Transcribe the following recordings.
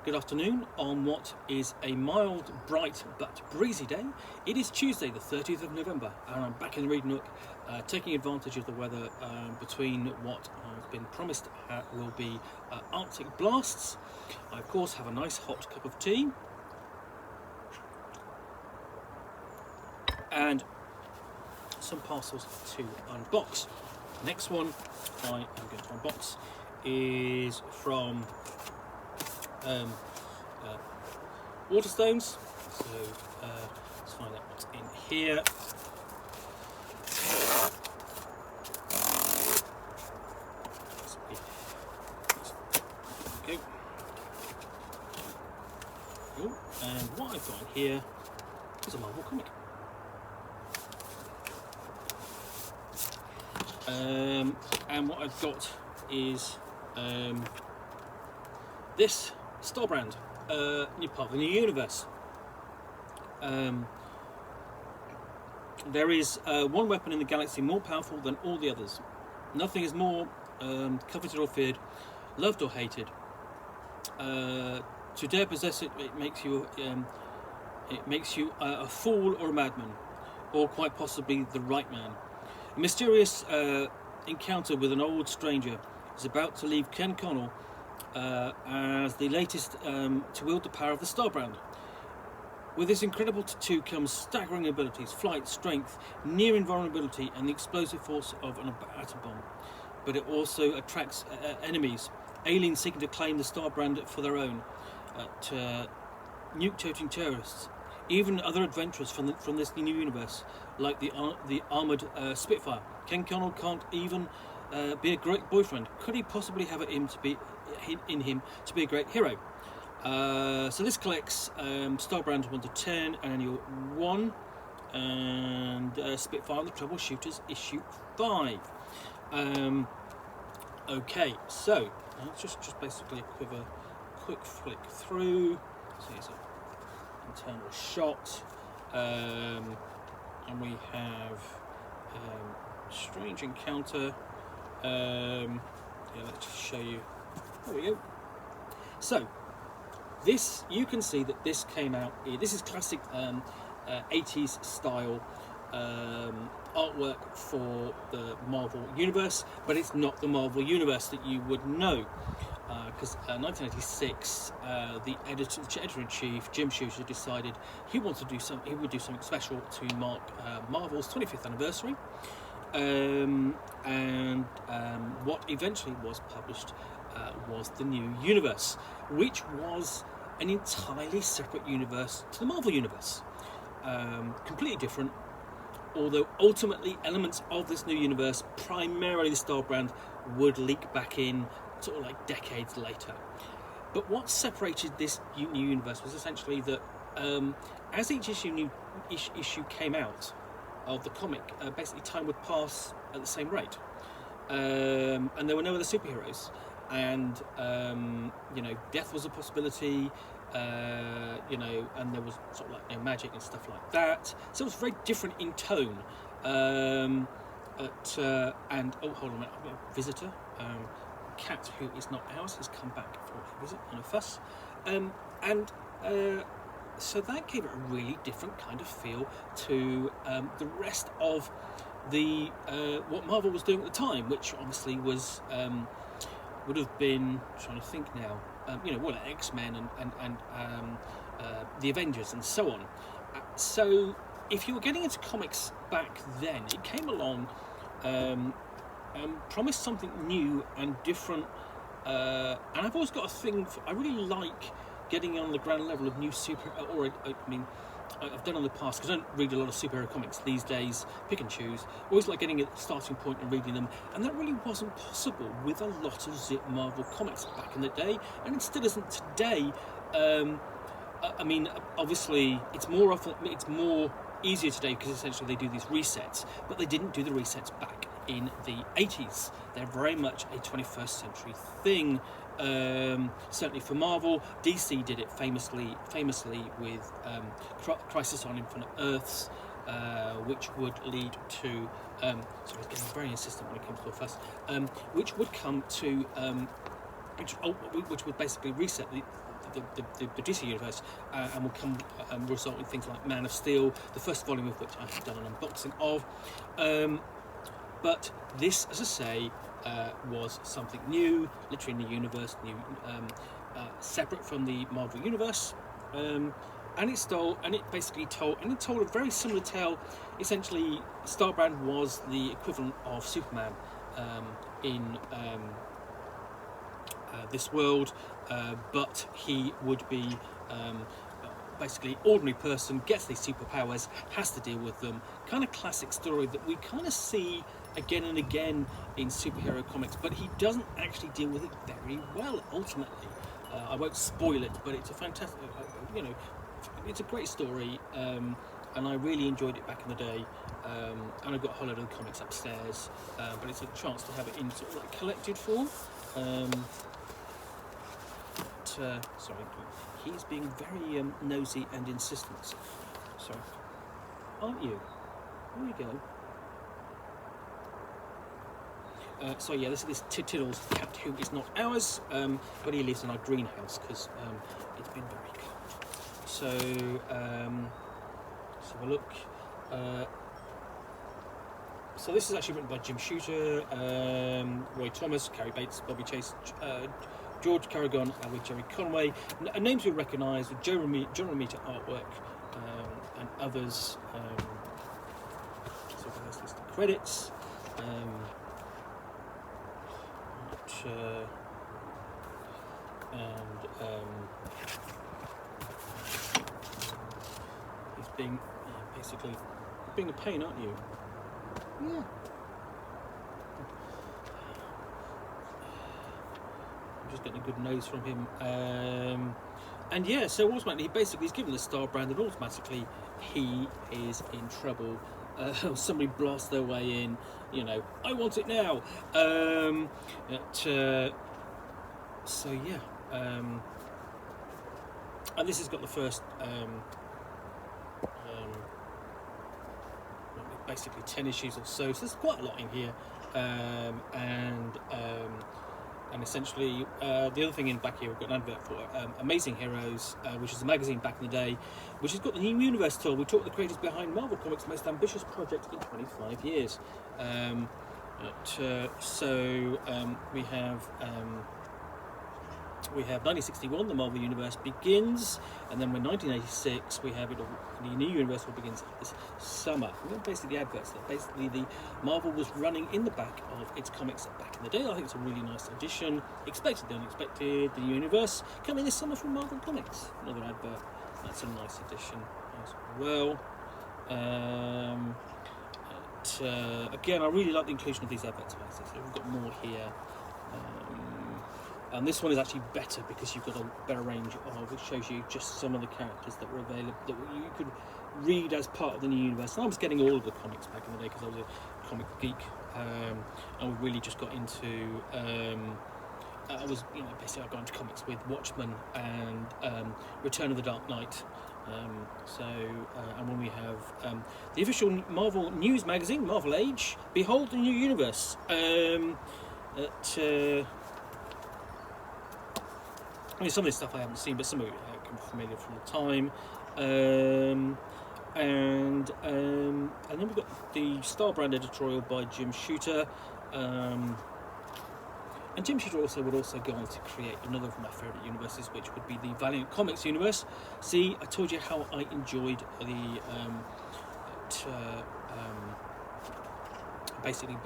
Good afternoon on what is a mild, bright but breezy day. It is Tuesday the 30th of November and I'm back in the Read Nook taking advantage of the weather between what has been promised will be Arctic blasts. I of course have a nice hot cup of tea and some parcels to unbox. The next one I am going to unbox is from Waterstones. So let's find out what's in here. Okay. Oh, and what I've got in here is a Marvel comic. And what I've got is this Starbrand, new part of the new universe. There is one weapon in the galaxy more powerful than all the others. Nothing is more coveted or feared, loved or hated. To dare possess it, it makes you a fool or a madman, or quite possibly the right man. A mysterious encounter with an old stranger is about to leave Ken Connell as the latest to wield the power of the Starbrand. With this incredible tattoo comes staggering abilities, flight, strength, near invulnerability, and the explosive force of an atom bomb. But it also attracts enemies, aliens seeking to claim the Starbrand for their own, nuke-toting terrorists, even other adventurers from this new universe, like the armoured Spitfire. Ken Connell can't even be a great boyfriend. Could he possibly have it in him to be a great hero? So this collects Starbrand 1 to 10, Annual 1, and Spitfire and the Troubleshooters Issue 5. Okay, so let's just basically give a quick flick through. So here's an internal shot, and we have strange encounter. Yeah, let's just show you. There we go. So this, you can see that this came out. This is classic 80s style artwork for the Marvel Universe, but it's not the Marvel Universe that you would know, because 1986, the editor-in-chief Jim Shooter decided he would do something special to mark Marvel's 25th anniversary. What eventually was published was the new universe, which was an entirely separate universe to the Marvel Universe, completely different, although ultimately elements of this new universe, primarily the Starbrand, would leak back in sort of like decades later. But what separated this new universe was essentially that as each issue came out of the comic, basically time would pass at the same rate, and there were no other superheroes, and death was a possibility, and there was sort of like magic and stuff like that. So it was very different in tone. And oh, hold on a minute, I've got a visitor. Cat, who is not ours, has come back for a visit and a fuss, so that gave it a really different kind of feel to the rest of the what Marvel was doing at the time, which obviously was would have been, trying to think now, what X-Men and the Avengers and so on. So if you were getting into comics back then, it came along promised something new and different, and I've always got a thing for, I really like getting on the ground level of new I've done in the past, because I don't read a lot of superhero comics these days, pick and choose. Always like getting at the starting point and reading them, and that really wasn't possible with a lot of Zip Marvel comics back in the day, and it still isn't today. Obviously it's more easier today because essentially they do these resets, but they didn't do the resets back in the 80s. They're very much a 21st century thing. Certainly for Marvel, DC did it famously with Crisis on Infinite Earths, which would lead to sorry, I was getting very insistent when it comes to a fuss, which would come to which would basically reset the DC universe, and will come result in things like Man of Steel, the first volume of which I have done an unboxing of. But this, as I say, was something new, literally in the universe, new, separate from the Marvel universe. And it basically told a very similar tale. Essentially, Starbrand was the equivalent of Superman in this world, but he would be basically ordinary person, gets these superpowers, has to deal with them. Kind of classic story that we kind of see again and again in superhero comics, but he doesn't actually deal with it very well. Ultimately, I won't spoil it, but it's a fantastic, it's a great story, and I really enjoyed it back in the day. And I've got a whole load of the comics upstairs, but it's a chance to have it in sort of like collected form. Sorry, he's being very nosy and insistent. Sorry, aren't you? There you go. So yeah, this is Tiddles cat, who is not ours, but he lives in our greenhouse because it's been very cold. So let's have a look. So this is actually written by Jim Shooter, Roy Thomas, Carrie Bates, Bobby Chase, George Carragon, with Jerry Conway. Names you'll recognise, Joe Romita artwork, and others. So let's list the credits. He's being basically being a pain, aren't you? Yeah. I'm just getting a good nose from him. And yeah, so ultimately, he's given the Starbrand, and automatically he is in trouble. Somebody blasts their way in, I want it now. So yeah, and this has got the first basically 10 issues or so there's quite a lot in here, and essentially the other thing in back here, we've got an advert for Amazing Heroes, which is a magazine back in the day, which has got the new universe tour. We talk to the creators behind Marvel Comics' most ambitious project in 25 years. We have 1961, the Marvel Universe begins, and then when 1986, we have the new universe will begin this summer. And then basically the adverts that basically the Marvel was running in the back of its comics back in the day. I think it's a really nice addition. Expected the unexpected, the new universe coming this summer from Marvel Comics. Another advert. That's a nice addition as well. Again, I really like the inclusion of these adverts. Basically, we've got more here. And this one is actually better because you've got a better range of, it shows you just some of the characters that were available that you could read as part of the new universe. And I was getting all of the comics back in the day because I was a comic geek, and we really just got into I was basically I got into comics with Watchmen and Return of the Dark Knight. And when we have the official Marvel news magazine, Marvel Age, behold the new universe. I mean, some of this stuff I haven't seen, but some of it I'm familiar from the time. And then we've got the Starbrand editorial by Jim Shooter. And Jim Shooter would also go on to create another of my favourite universes, which would be the Valiant Comics universe. See, I told you how I enjoyed the basically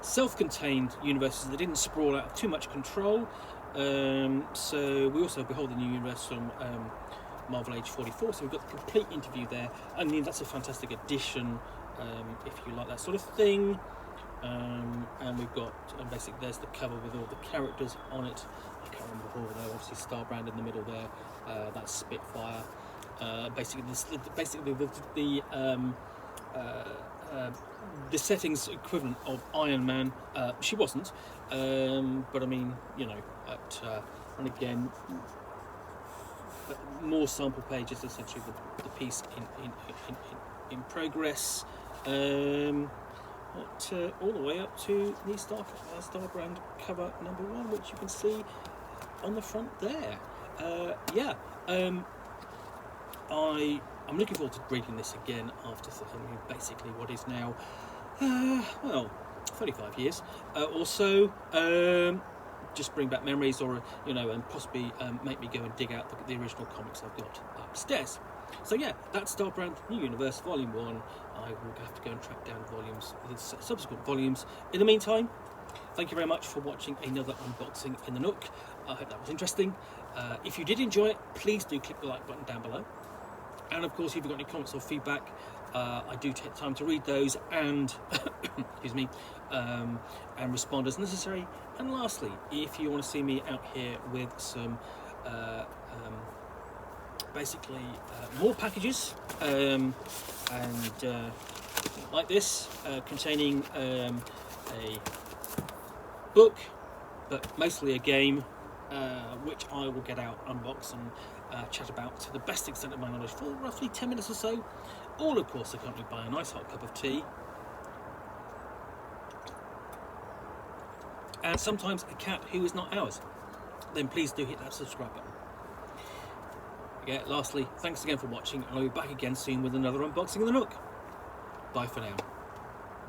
self-contained universes that didn't sprawl out of too much control. So we also behold the new universe from Marvel Age 44, so we've got the complete interview there. I mean, that's a fantastic addition if you like that sort of thing. And we've got basically there's the cover with all the characters on it. I can't remember all there. Obviously Starbrand in the middle there. That's Spitfire. Basically the settings equivalent of Iron Man. She wasn't, but I mean, and again, more sample pages, essentially the piece in progress. All the way up to the Starbrand cover number 1, which you can see on the front there. Yeah, I'm looking forward to reading this again after basically what is now, well, 35 years or so. Just bring back memories, or and possibly make me go and dig out the original comics I've got upstairs. So yeah, that's Starbrand New Universe Volume 1. I will have to go and track down the subsequent volumes. In the meantime, thank you very much for watching another unboxing in the Nook. I hope that was interesting. If you did enjoy it, please do click the like button down below. And of course, if you've got any comments or feedback, I do take time to read those and excuse me, and respond as necessary. And lastly, if you want to see me out here with some basically more packages like this, containing a book, but mostly a game, which I will get out, unbox and chat about to the best extent of my knowledge for roughly 10 minutes or so, all of course accompanied by a nice hot cup of tea and sometimes a cat who is not ours. Then please do hit that subscribe button. Yeah, lastly, thanks again for watching, and I'll be back again soon with another unboxing of the Nook. Bye for now.